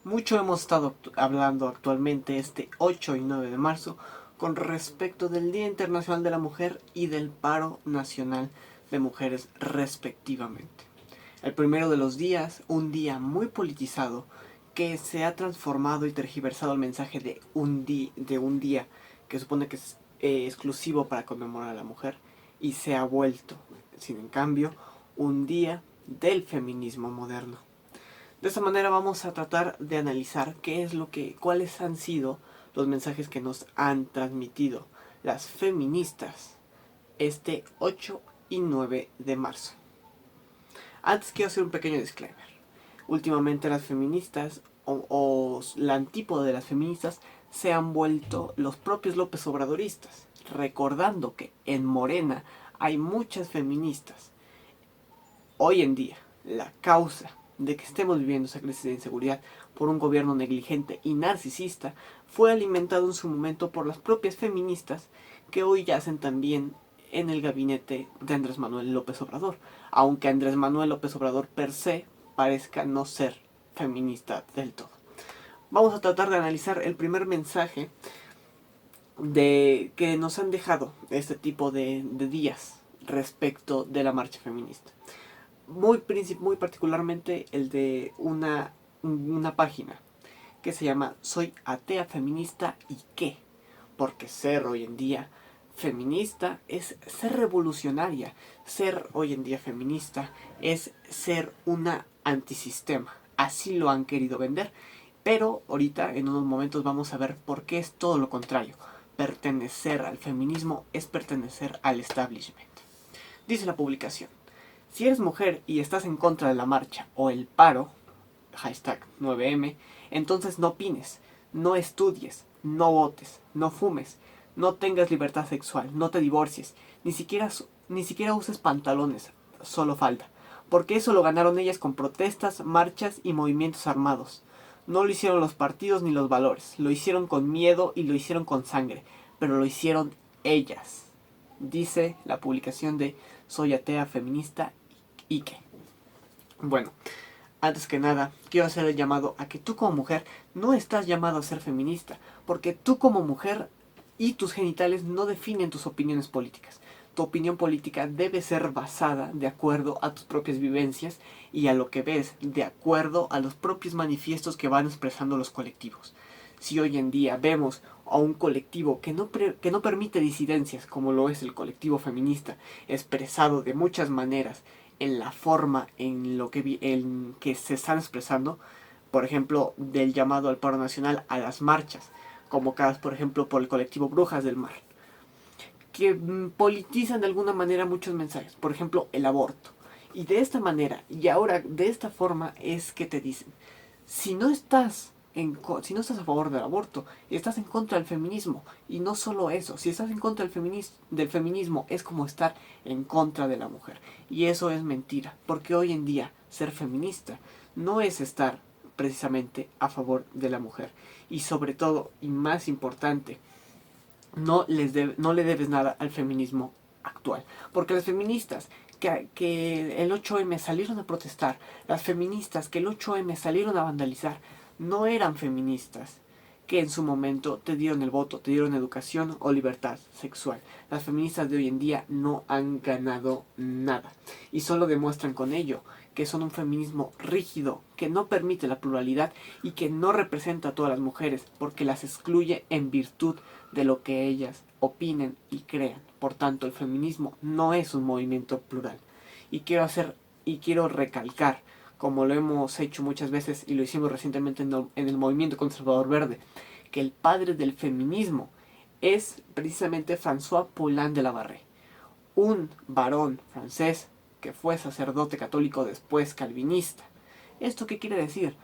Mucho hemos estado hablando actualmente este 8 y 9 de marzo con respecto del Día Internacional de la Mujer y del Paro Nacional de Mujeres respectivamente. El primero de los días, un día muy politizado que se ha transformado y tergiversado el mensaje de un día que supone que es exclusivo para conmemorar a la mujer y se ha vuelto, sin en cambio, un día del feminismo moderno. De esta manera vamos a tratar de analizar cuáles han sido los mensajes que nos han transmitido las feministas este 8 y 9 de marzo. Antes quiero hacer un pequeño disclaimer. Últimamente las feministas o la antípoda de las feministas se han vuelto los propios López Obradoristas, recordando que en Morena hay muchas feministas. Hoy en día, la causa de que estemos viviendo esa crisis de inseguridad por un gobierno negligente y narcisista fue alimentado en su momento por las propias feministas que hoy yacen también en el gabinete de Andrés Manuel López Obrador, aunque Andrés Manuel López Obrador per se parezca no ser feminista del todo. Vamos a tratar de analizar el primer mensaje que nos han dejado este tipo de días respecto de la marcha feminista. Muy particularmente el de una página que se llama Soy atea feminista y qué, porque ser hoy en día feminista es ser revolucionaria, ser hoy en día feminista es ser una antisistema, así lo han querido vender, pero ahorita en unos momentos vamos a ver por qué es todo lo contrario. Pertenecer al feminismo es pertenecer al establishment. Dice la publicación: si eres mujer y estás en contra de la marcha o el paro, hashtag 9M, entonces no opines, no estudies, no votes, no fumes, no tengas libertad sexual, no te divorcies, ni siquiera uses pantalones, solo falda, porque eso lo ganaron ellas con protestas, marchas y movimientos armados. No lo hicieron los partidos ni los valores, lo hicieron con miedo y lo hicieron con sangre, pero lo hicieron ellas. Dice la publicación de Soy atea feminista y qué. Bueno, antes que nada, quiero hacer el llamado a que tú como mujer no estás llamado a ser feminista, porque tú como mujer y tus genitales no definen tus opiniones políticas. Tu opinión política debe ser basada de acuerdo a tus propias vivencias y a lo que ves, de acuerdo a los propios manifiestos que van expresando los colectivos. Si hoy en día vemos a un colectivo que no permite disidencias, como lo es el colectivo feminista, expresado de muchas maneras, en la forma en que se están expresando, por ejemplo, del llamado al paro nacional a las marchas, convocadas por ejemplo por el colectivo Brujas del Mar, que politizan de alguna manera muchos mensajes, por ejemplo el aborto. Y de esta manera, y ahora de esta forma es que te dicen: si no estás si no estás a favor del aborto, estás en contra del feminismo. Y no solo eso, si estás en contra del feminismo es como estar en contra de la mujer. Y eso es mentira, porque hoy en día ser feminista no es estar precisamente a favor de la mujer. Y sobre todo, y más importante, no le debes nada al feminismo actual. Porque las feministas que el 8M salieron a protestar, las feministas que el 8M salieron a vandalizar, no eran feministas que en su momento te dieron el voto, te dieron educación o libertad sexual. Las feministas de hoy en día no han ganado nada. Y solo demuestran con ello que son un feminismo rígido, que no permite la pluralidad y que no representa a todas las mujeres, porque las excluye en virtud de lo que ellas opinen y crean. Por tanto, el feminismo no es un movimiento plural. Y quiero recalcar, como lo hemos hecho muchas veces y lo hicimos recientemente en el movimiento conservador verde, que el padre del feminismo es precisamente François Poulain de la Barré, un varón francés que fue sacerdote católico, después calvinista. ¿Esto qué quiere decir?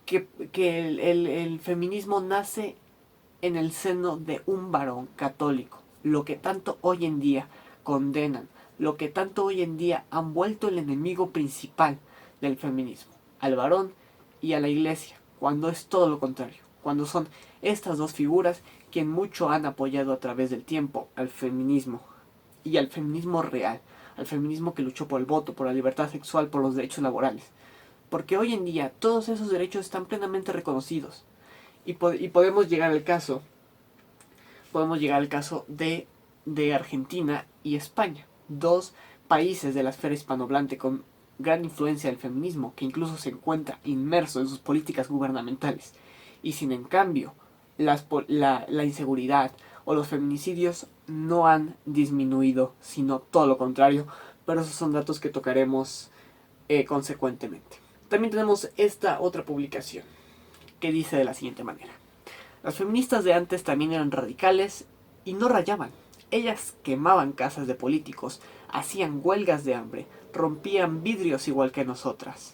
Que el feminismo nace en el seno de un varón católico, lo que tanto hoy en día condenan, lo que tanto hoy en día han vuelto el enemigo principal del feminismo, al varón y a la iglesia, cuando es todo lo contrario, cuando son estas dos figuras quien mucho han apoyado a través del tiempo al feminismo y al feminismo real, al feminismo que luchó por el voto, por la libertad sexual, por los derechos laborales. porque hoy en día todos esos derechos están plenamente reconocidos. Y podemos llegar al caso de Argentina y España, dos países de la esfera hispanohablante con gran influencia del feminismo, que incluso se encuentra inmerso en sus políticas gubernamentales. Y sin en cambio, la inseguridad o los feminicidios no han disminuido, sino todo lo contrario, pero esos son datos que tocaremos consecuentemente. También tenemos esta otra publicación, que dice de la siguiente manera: las feministas de antes también eran radicales y no rayaban. Ellas quemaban casas de políticos, hacían huelgas de hambre, rompían vidrios igual que nosotras.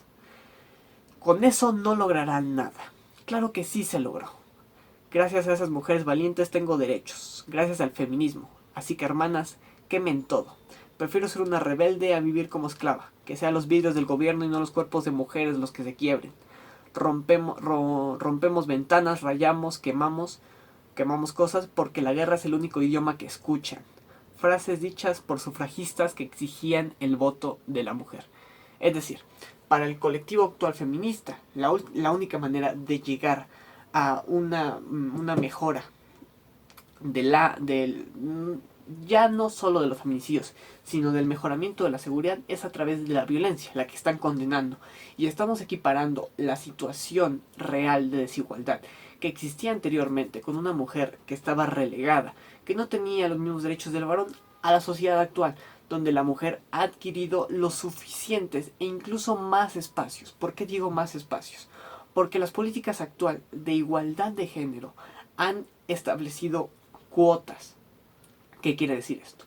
Con eso no lograrán nada. Claro que sí se logró. Gracias a esas mujeres valientes tengo derechos, gracias al feminismo. Así que hermanas, quemen todo. Prefiero ser una rebelde a vivir como esclava, que sean los vidrios del gobierno y no los cuerpos de mujeres los que se quiebren. Rompemos ventanas, rayamos, quemamos cosas porque la guerra es el único idioma que escuchan. Frases dichas por sufragistas que exigían el voto de la mujer. Es decir, para el colectivo actual feminista, la única manera de llegar a una mejora ya no solo de los feminicidios, sino del mejoramiento de la seguridad es a través de la violencia, la que están condenando. Y estamos equiparando la situación real de desigualdad que existía anteriormente con una mujer que estaba relegada, que no tenía los mismos derechos del varón, a la sociedad actual, donde la mujer ha adquirido los suficientes e incluso más espacios. ¿Por qué digo más espacios? Porque las políticas actuales de igualdad de género han establecido cuotas. ¿Qué quiere decir esto?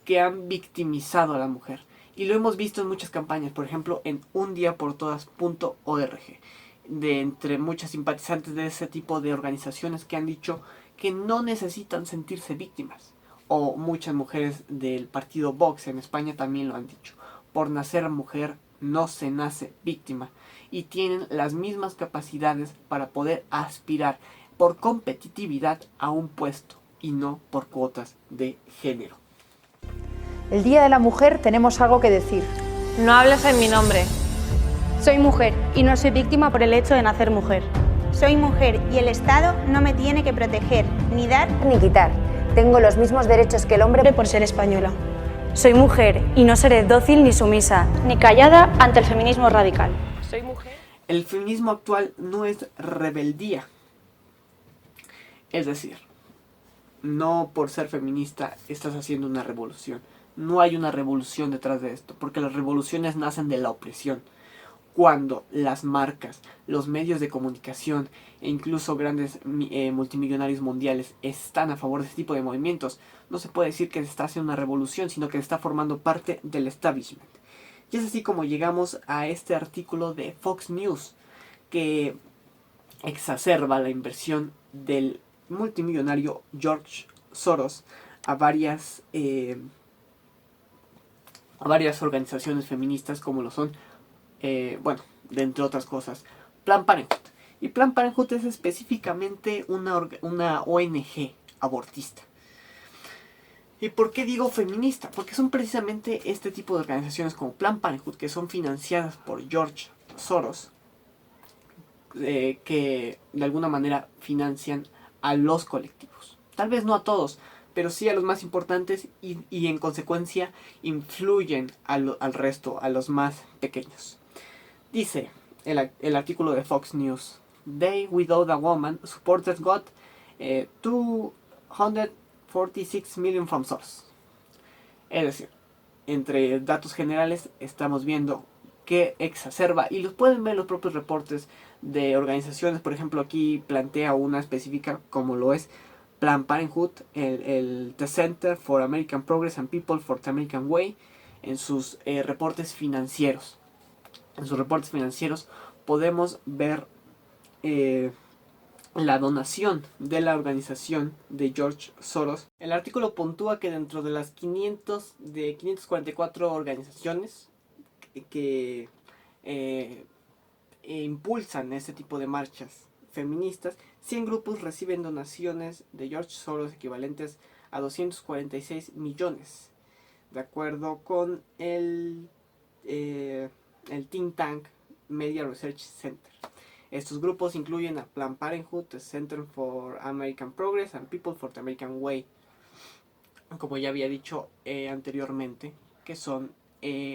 Que han victimizado a la mujer. Y lo hemos visto en muchas campañas, por ejemplo en undiaportodas.org, de entre muchas simpatizantes de ese tipo de organizaciones que han dicho que no necesitan sentirse víctimas. O muchas mujeres del partido Vox en España también lo han dicho. Por nacer mujer no se nace víctima. Y tienen las mismas capacidades para poder aspirar por competitividad a un puesto y no por cuotas de género. El Día de la Mujer tenemos algo que decir. No hables en mi nombre. Soy mujer y no soy víctima por el hecho de nacer mujer. Soy mujer y el Estado no me tiene que proteger, ni dar ni quitar. Tengo los mismos derechos que el hombre por ser española. Soy mujer y no seré dócil ni sumisa, ni callada ante el feminismo radical. Soy mujer. El feminismo actual no es rebeldía. Es decir, no por ser feminista estás haciendo una revolución. No hay una revolución detrás de esto, porque las revoluciones nacen de la opresión. Cuando las marcas, los medios de comunicación e incluso grandes multimillonarios mundiales están a favor de este tipo de movimientos, no se puede decir que se está haciendo una revolución, sino que se está formando parte del establishment. Y es así como llegamos a este artículo de Fox News, que exacerba la inversión del multimillonario George Soros a varias organizaciones feministas como lo son, de entre otras cosas, Planned Parenthood. Y Planned Parenthood es específicamente una ONG abortista. ¿Y por qué digo feminista? Porque son precisamente este tipo de organizaciones como Planned Parenthood, que son financiadas por George Soros, que de alguna manera financian a los colectivos. Tal vez no a todos, pero sí a los más importantes y en consecuencia influyen al resto, a los más pequeños. Dice el artículo de Fox News: They Without a Woman supporters got 246 million from Soros. Es decir, entre datos generales estamos viendo que exacerba, y los pueden ver los propios reportes de organizaciones. Por ejemplo, aquí plantea una específica como lo es Planned Parenthood, el The Center for American Progress and People for the American Way, en sus reportes financieros. En sus reportes financieros podemos ver la donación de la organización de George Soros. El artículo puntúa que dentro de las 544 organizaciones que impulsan este tipo de marchas feministas, 100 grupos reciben donaciones de George Soros equivalentes a 246 millones, de acuerdo con el think tank Media Research Center. Estos grupos incluyen a Planned Parenthood, the Center for American Progress and People for the American Way, como ya había dicho anteriormente, que son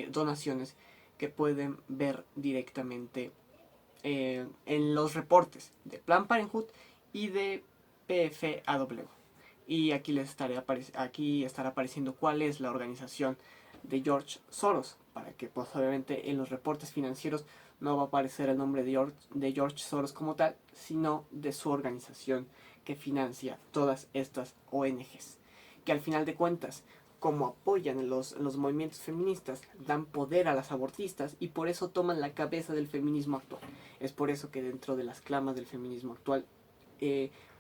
donaciones que pueden ver directamente en los reportes de Planned Parenthood y de PFAW. Y aquí estará apareciendo cuál es la organización de George Soros, para que pues obviamente en los reportes financieros no va a aparecer el nombre de George Soros como tal, sino de su organización que financia todas estas ONGs, que al final de cuentas, como apoyan los movimientos feministas, dan poder a las abortistas y por eso toman la cabeza del feminismo actual. Es por eso que dentro de las clamas del feminismo actual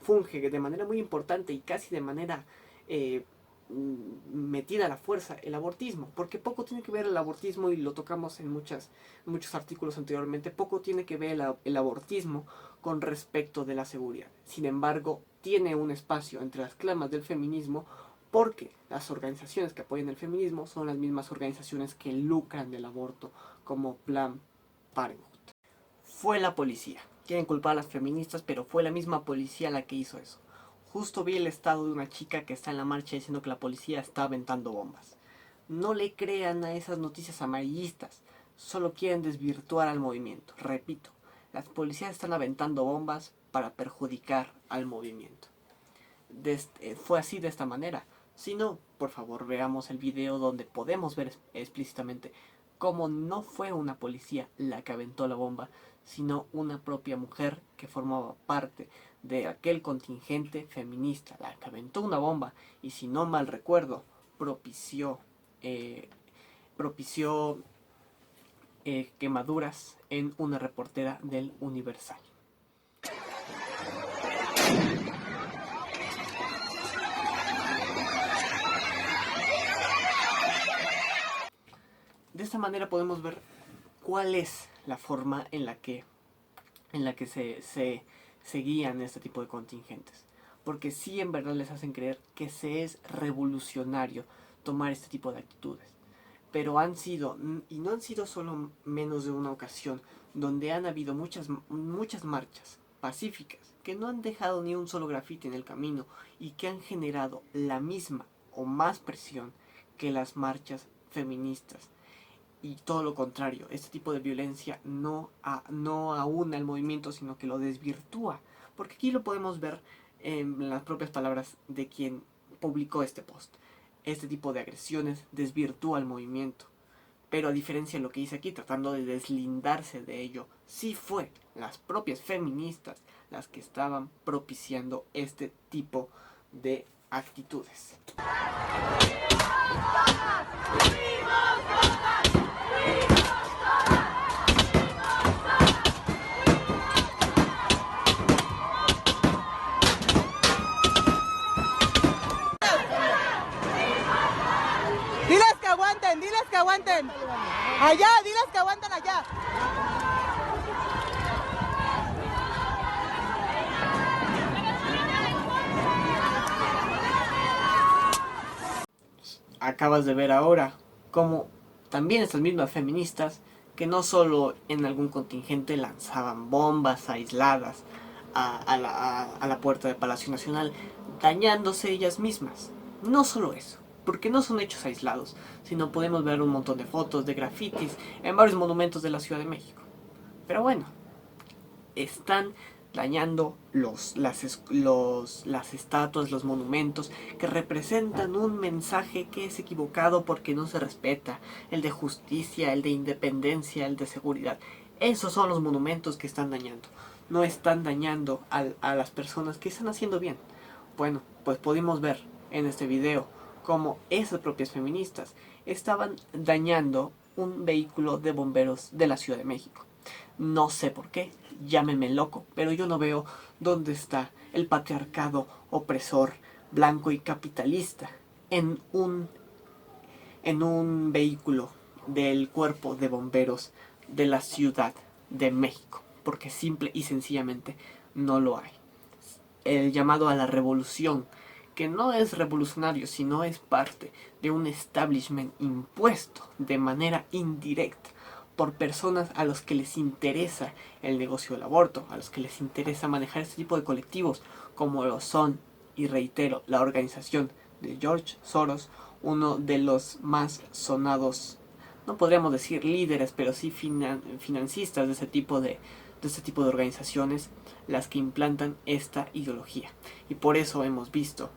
funge de manera muy importante y casi de manera metida a la fuerza el abortismo, porque poco tiene que ver el abortismo, y lo tocamos en muchos artículos anteriormente, poco tiene que ver el abortismo con respecto de la seguridad. Sin embargo, tiene un espacio entre las clamas del feminismo, porque las organizaciones que apoyan el feminismo son las mismas organizaciones que lucran del aborto, como Planned Parenthood. Fue la policía. Quieren culpar a las feministas, pero fue la misma policía la que hizo eso. Justo vi el estado de una chica que está en la marcha diciendo que la policía está aventando bombas. No le crean a esas noticias amarillistas. Solo quieren desvirtuar al movimiento. Repito, las policías están aventando bombas para perjudicar al movimiento. Fue así de esta manera. Si no, por favor veamos el video donde podemos ver explícitamente cómo no fue una policía la que aventó la bomba, sino una propia mujer que formaba parte de aquel contingente feminista, la que aventó una bomba y, si no mal recuerdo, propició quemaduras en una reportera del Universal. De esta manera podemos ver cuál es la forma en la que se guían este tipo de contingentes. Porque sí, en verdad les hacen creer que se es revolucionario tomar este tipo de actitudes. Pero han sido, y no han sido solo menos de una ocasión, donde han habido muchas marchas pacíficas que no han dejado ni un solo grafiti en el camino y que han generado la misma o más presión que las marchas feministas. Y todo lo contrario, este tipo de violencia no aúna el movimiento, sino que lo desvirtúa. Porque aquí lo podemos ver en las propias palabras de quien publicó este post. Este tipo de agresiones desvirtúa el movimiento. Pero a diferencia de lo que dice aquí, tratando de deslindarse de ello, sí fue las propias feministas las que estaban propiciando este tipo de actitudes. Diles que aguanten. Allá, diles que aguanten allá. Acabas de ver ahora cómo también estas mismas feministas, que no solo en algún contingente lanzaban bombas aisladas a la puerta del Palacio Nacional, dañándose ellas mismas. No solo eso, porque no son hechos aislados, sino podemos ver un montón de fotos de grafitis en varios monumentos de la Ciudad de México. Pero bueno, están dañando las estatuas, los monumentos que representan un mensaje que es equivocado porque no se respeta, el de justicia, el de independencia, el de seguridad. Esos son los monumentos que están dañando. No están dañando a las personas que están haciendo bien. Bueno, pues pudimos ver en este video cómo esas propias feministas estaban dañando un vehículo de bomberos de la Ciudad de México. No sé por qué, llámeme loco, pero yo no veo dónde está el patriarcado opresor, blanco y capitalista en un vehículo del cuerpo de bomberos de la Ciudad de México, porque simple y sencillamente no lo hay. El llamado a la revolución, que no es revolucionario, sino es parte de un establishment impuesto de manera indirecta por personas a los que les interesa el negocio del aborto, a los que les interesa manejar este tipo de colectivos, como lo son, y reitero, la organización de George Soros, uno de los más sonados, no podríamos decir líderes, pero sí financistas de este tipo de organizaciones, las que implantan esta ideología. Y por eso hemos visto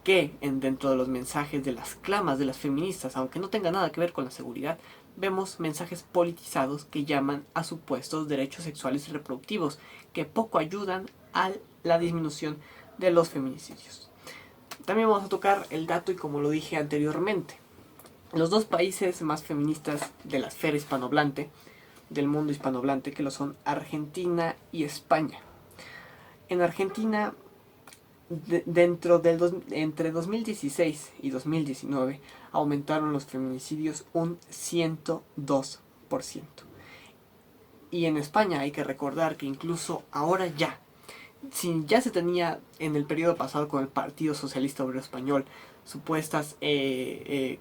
que dentro de los mensajes de las clamas de las feministas, aunque no tenga nada que ver con la seguridad, vemos mensajes politizados que llaman a supuestos derechos sexuales y reproductivos, que poco ayudan a la disminución de los feminicidios. También vamos a tocar el dato, y como lo dije anteriormente, los dos países más feministas de la esfera hispanohablante, del mundo hispanohablante, que lo son Argentina y España. En Argentina, entre 2016 y 2019 aumentaron los feminicidios un 102%. Y en España hay que recordar que incluso ahora si ya se tenía en el periodo pasado con el Partido Socialista Obrero Español supuestas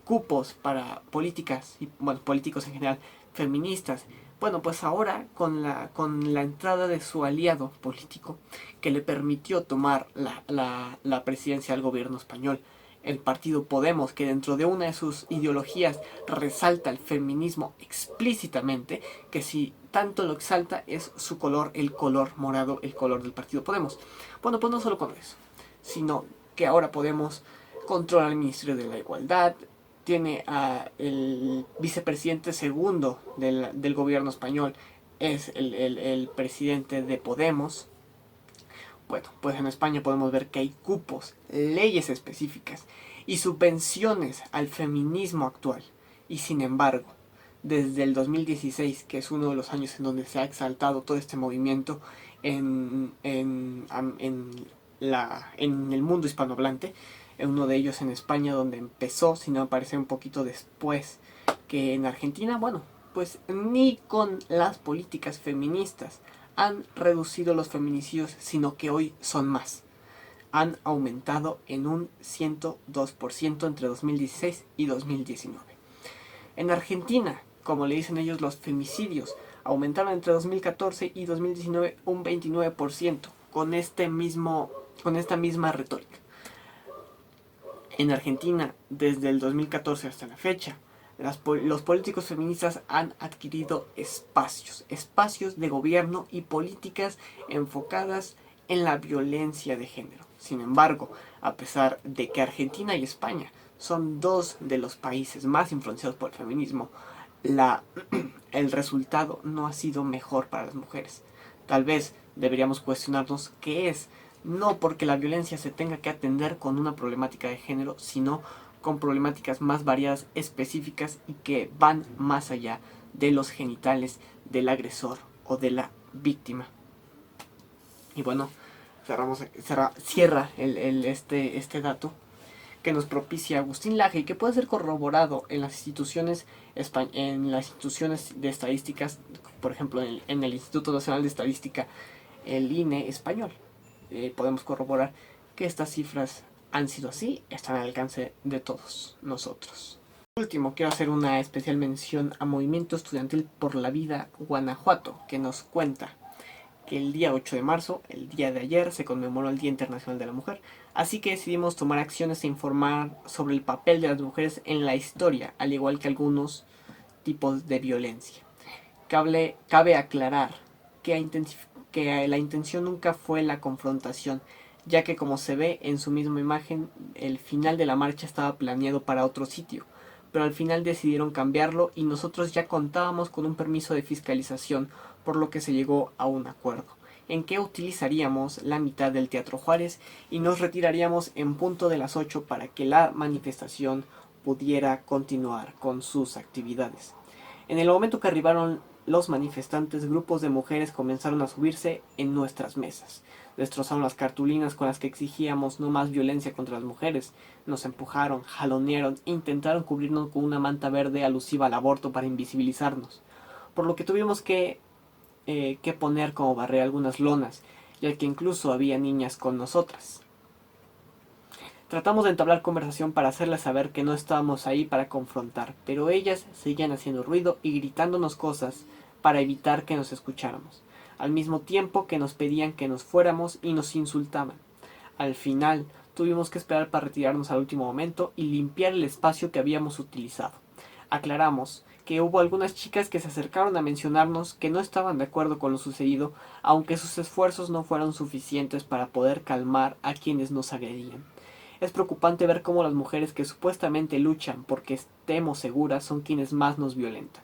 cupos para políticas y políticos en general feministas, bueno, pues ahora con la entrada de su aliado político que le permitió tomar la presidencia del gobierno español, el partido Podemos, que dentro de una de sus ideologías resalta el feminismo explícitamente, que si tanto lo exalta es su color, el color morado, el color del partido Podemos. Bueno, pues no solo con eso, sino que ahora Podemos controla el Ministerio de la Igualdad, tiene el vicepresidente segundo del gobierno español, es el presidente de Podemos. Bueno, pues en España podemos ver que hay cupos, leyes específicas y subvenciones al feminismo actual. Y sin embargo, desde el 2016, que es uno de los años en donde se ha exaltado todo este movimiento en el mundo hispanohablante, uno de ellos en España, donde empezó, si no me parece un poquito después que en Argentina, bueno, pues ni con las políticas feministas han reducido los feminicidios, sino que hoy son más. Han aumentado en un 102% entre 2016 y 2019. En Argentina, como le dicen ellos, los femicidios aumentaron entre 2014 y 2019 un 29%, con esta misma retórica. En Argentina, desde el 2014 hasta la fecha, los políticos feministas han adquirido espacios de gobierno y políticas enfocadas en la violencia de género. Sin embargo, a pesar de que Argentina y España son dos de los países más influenciados por el feminismo, el resultado no ha sido mejor para las mujeres. Tal vez deberíamos cuestionarnos qué es, no porque la violencia se tenga que atender con una problemática de género, sino con problemáticas más variadas, específicas y que van más allá de los genitales del agresor o de la víctima. Y bueno, cierra este dato que nos propicia Agustín Laje y que puede ser corroborado en las instituciones de estadísticas, por ejemplo en el Instituto Nacional de Estadística, el INE español. Podemos corroborar que estas cifras han sido así, están al alcance de todos nosotros. Por último, quiero hacer una especial mención a Movimiento Estudiantil por la Vida Guanajuato, que nos cuenta que el día 8 de marzo, el día de ayer, se conmemoró el Día Internacional de la Mujer, así que decidimos tomar acciones e informar sobre el papel de las mujeres en la historia, al igual que algunos tipos de violencia. Cabe aclarar que la intención nunca fue la confrontación, ya que como se ve en su misma imagen, el final de la marcha estaba planeado para otro sitio, pero al final decidieron cambiarlo y nosotros ya contábamos con un permiso de fiscalización, por lo que se llegó a un acuerdo, en que utilizaríamos la mitad del Teatro Juárez y nos retiraríamos en punto de las 8 para que la manifestación pudiera continuar con sus actividades. En el momento que arribaron los manifestantes, grupos de mujeres comenzaron a subirse en nuestras mesas. Destrozaron las cartulinas con las que exigíamos no más violencia contra las mujeres. Nos empujaron, jalonearon e intentaron cubrirnos con una manta verde alusiva al aborto para invisibilizarnos. Por lo que tuvimos que poner como barrera algunas lonas, ya que incluso había niñas con nosotras. Tratamos de entablar conversación para hacerles saber que no estábamos ahí para confrontar, pero ellas seguían haciendo ruido y gritándonos cosas para evitar que nos escucháramos, al mismo tiempo que nos pedían que nos fuéramos y nos insultaban. Al final, tuvimos que esperar para retirarnos al último momento y limpiar el espacio que habíamos utilizado. Aclaramos que hubo algunas chicas que se acercaron a mencionarnos que no estaban de acuerdo con lo sucedido, aunque sus esfuerzos no fueron suficientes para poder calmar a quienes nos agredían. Es preocupante ver cómo las mujeres que supuestamente luchan porque estemos seguras son quienes más nos violentan.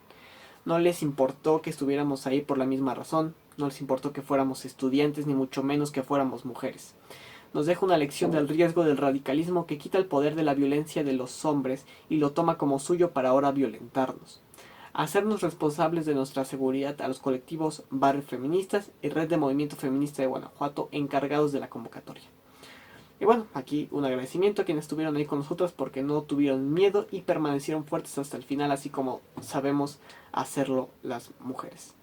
No les importó que estuviéramos ahí por la misma razón, no les importó que fuéramos estudiantes, ni mucho menos que fuéramos mujeres. Nos deja una lección del riesgo del radicalismo que quita el poder de la violencia de los hombres y lo toma como suyo para ahora violentarnos. Hacernos responsables de nuestra seguridad a los colectivos Barrio Feministas y Red de Movimiento Feminista de Guanajuato encargados de la convocatoria. Y bueno, aquí un agradecimiento a quienes estuvieron ahí con nosotros porque no tuvieron miedo y permanecieron fuertes hasta el final, así como sabemos hacerlo las mujeres.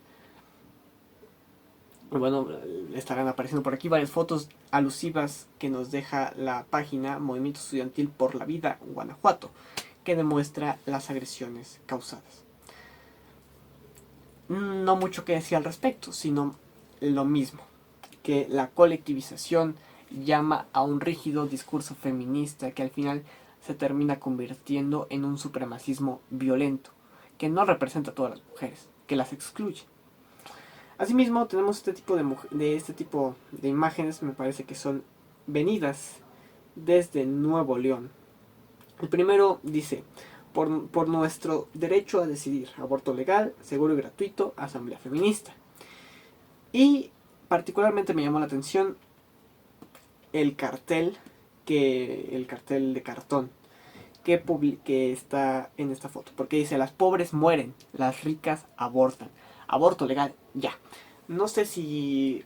Y bueno, estarán apareciendo por aquí varias fotos alusivas que nos deja la página Movimiento Estudiantil por la Vida Guanajuato, que demuestra las agresiones causadas. No mucho que decir al respecto, sino lo mismo, que la colectivización llama a un rígido discurso feminista que al final se termina convirtiendo en un supremacismo violento, que no representa a todas las mujeres, que las excluye. Asimismo, tenemos este tipo de imágenes, me parece que son venidas desde Nuevo León. El primero dice: por nuestro derecho a decidir, aborto legal, seguro y gratuito, asamblea feminista. Y particularmente me llamó la atención el cartel de cartón que está en esta foto, porque dice: las pobres mueren, las ricas abortan, aborto legal, ya. No sé si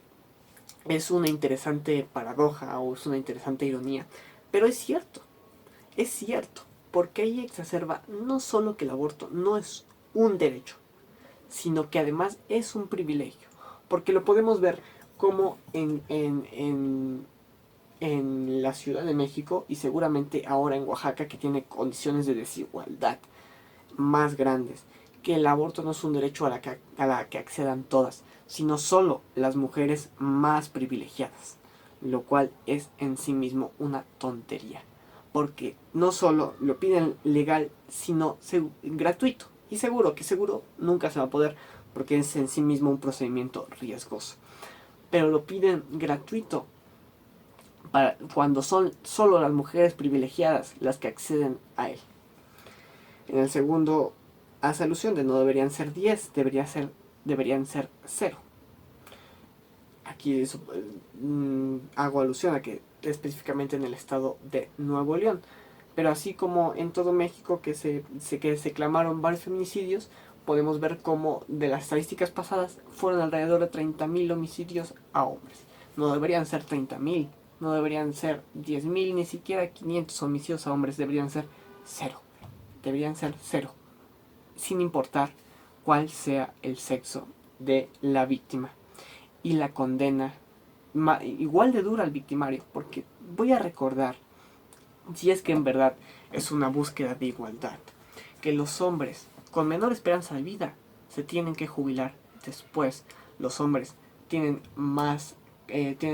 es una interesante paradoja o es una interesante ironía, pero es cierto, porque ahí exacerba no solo que el aborto no es un derecho, sino que además es un privilegio, porque lo podemos ver como en la Ciudad de México y seguramente ahora en Oaxaca, que tiene condiciones de desigualdad más grandes, que el aborto no es un derecho a la que accedan todas, sino solo las mujeres más privilegiadas, lo cual es en sí mismo una tontería, porque no solo lo piden legal, sino gratuito y seguro, que seguro nunca se va a poder, porque es en sí mismo un procedimiento riesgoso, pero lo piden gratuito cuando son solo las mujeres privilegiadas las que acceden a él. En el segundo hace alusión de no deberían ser 10, deberían ser 0. Aquí hago alusión a que específicamente en el estado de Nuevo León. Pero así como en todo México que se clamaron varios feminicidios, podemos ver cómo de las estadísticas pasadas fueron alrededor de 30.000 homicidios a hombres. No deberían ser 30.000, no deberían ser 10.000, ni siquiera 500 homicidios a hombres, deberían ser 0. Deberían ser 0, sin importar cuál sea el sexo de la víctima. Y la condena igual de dura al victimario, porque voy a recordar, si es que en verdad es una búsqueda de igualdad, que los hombres con menor esperanza de vida se tienen que jubilar después. Los hombres tienen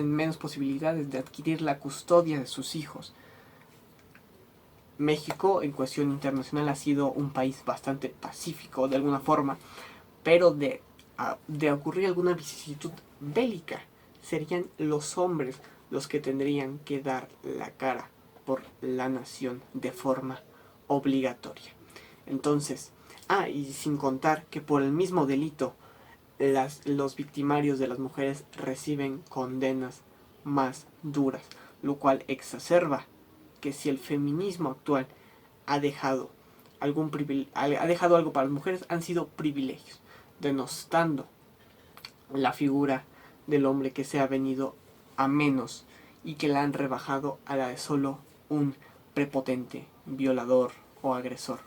menos posibilidades de adquirir la custodia de sus hijos. México en cuestión internacional ha sido un país bastante pacífico de alguna forma, pero de ocurrir alguna vicisitud bélica, serían los hombres los que tendrían que dar la cara por la nación de forma obligatoria. Entonces, y sin contar que por el mismo delito los victimarios de las mujeres reciben condenas más duras, lo cual exacerba que si el feminismo actual ha dejado algo para las mujeres, han sido privilegios, denostando la figura del hombre que se ha venido a menos y que la han rebajado a la de solo un prepotente violador o agresor,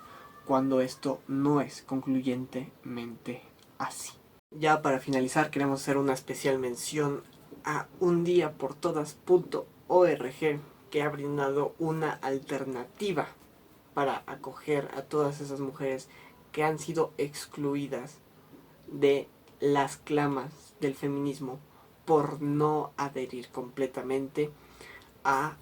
cuando esto no es concluyentemente así. Ya para finalizar, queremos hacer una especial mención a undiaportodas.org, que ha brindado una alternativa para acoger a todas esas mujeres que han sido excluidas de las clamas del feminismo por no adherir completamente a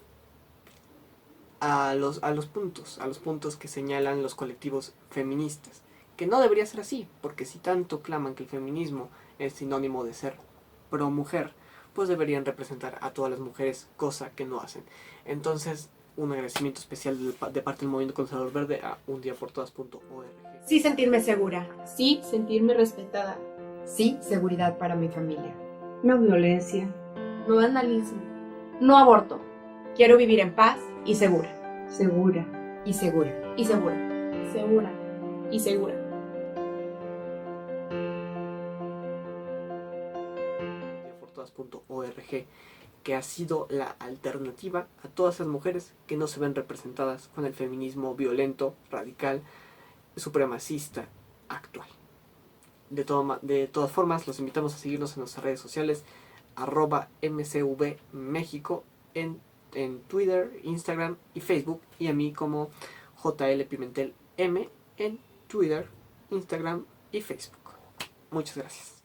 los puntos que señalan los colectivos feministas, que no debería ser así, porque si tanto claman que el feminismo es sinónimo de ser pro mujer, pues deberían representar a todas las mujeres, cosa que no hacen. Entonces, un agradecimiento especial de parte del Movimiento Conservador Verde a undiaportodas.org. Sí sentirme segura. Sí sentirme respetada. Sí seguridad para mi familia. No violencia. No vandalismo. No aborto. Quiero vivir en paz y segura. Segura. Y segura. Y segura. Segura. Y segura. Undiaportodas.org, que ha sido la alternativa a todas esas mujeres que no se ven representadas con el feminismo violento, radical, supremacista actual. De todas formas, los invitamos a seguirnos en nuestras redes sociales, @mcvmexico en Twitter, Instagram y Facebook, y a mí como JL Pimentel M en Twitter, Instagram y Facebook. Muchas gracias.